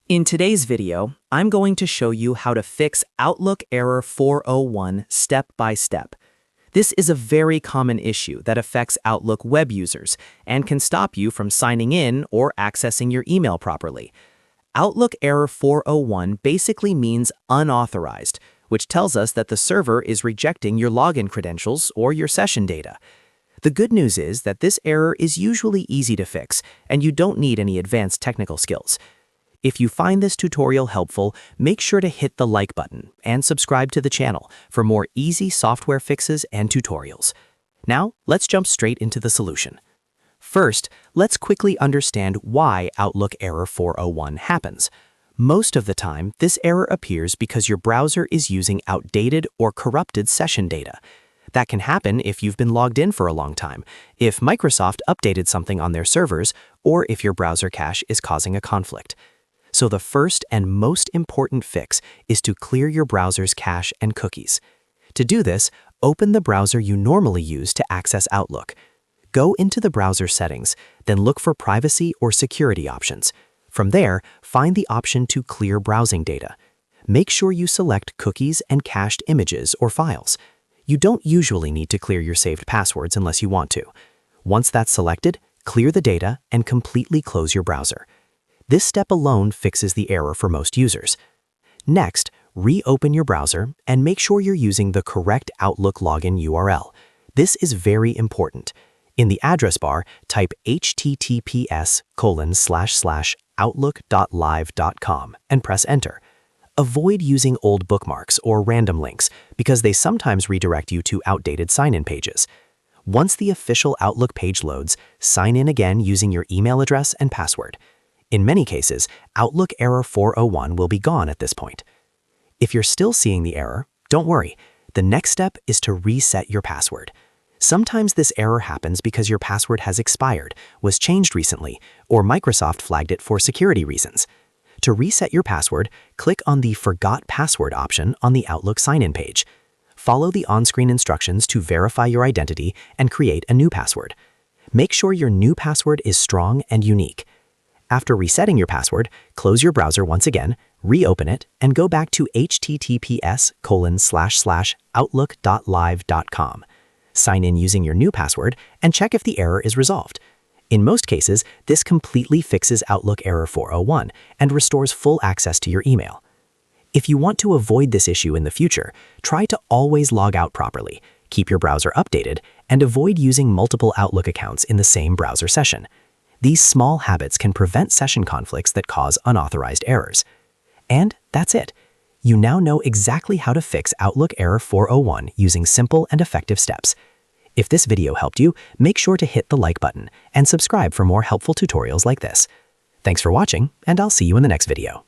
In today's video, I'm going to show you how to fix Outlook error 401 step by step. This is a very common issue that affects Outlook web users and can stop you from signing in or accessing your email properly. Outlook error 401 basically means unauthorized, which tells us that the server is rejecting your login credentials or your session data. The good news is that this error is usually easy to fix, and you don't need any advanced technical skills. If you find this tutorial helpful, make sure to hit the like button and subscribe to the channel for more easy software fixes and tutorials. Now, let's jump straight into the solution. First, let's quickly understand why Outlook error 401 happens. Most of the time, this error appears because your browser is using outdated or corrupted session data. That can happen if you've been logged in for a long time, if Microsoft updated something on their servers, or if your browser cache is causing a conflict. So the first and most important fix is to clear your browser's cache and cookies. To do this, open the browser you normally use to access Outlook. Go into the browser settings, then look for privacy or security options. From there, find the option to clear browsing data. Make sure you select cookies and cached images or files. You don't usually need to clear your saved passwords unless you want to. Once that's selected, clear the data and completely close your browser. This step alone fixes the error for most users. Next, reopen your browser and make sure you're using the correct Outlook login URL. This is very important. In the address bar, type https://outlook.live.com and press enter. Avoid using old bookmarks or random links because they sometimes redirect you to outdated sign-in pages. Once the official Outlook page loads, sign in again using your email address and password. In many cases, Outlook error 401 will be gone at this point. If you're still seeing the error, don't worry. The next step is to reset your password. Sometimes this error happens because your password has expired, was changed recently, or Microsoft flagged it for security reasons. To reset your password, click on the Forgot Password option on the Outlook sign-in page. Follow the on-screen instructions to verify your identity and create a new password. Make sure your new password is strong and unique. After resetting your password, close your browser once again, reopen it, and go back to https://outlook.live.com. Sign in using your new password and check if the error is resolved. In most cases, this completely fixes Outlook error 401 and restores full access to your email. If you want to avoid this issue in the future, try to always log out properly, keep your browser updated, and avoid using multiple Outlook accounts in the same browser session. These small habits can prevent session conflicts that cause unauthorized errors. And that's it. You now know exactly how to fix Outlook error 401 using simple and effective steps. If this video helped you, make sure to hit the like button and subscribe for more helpful tutorials like this. Thanks for watching, and I'll see you in the next video.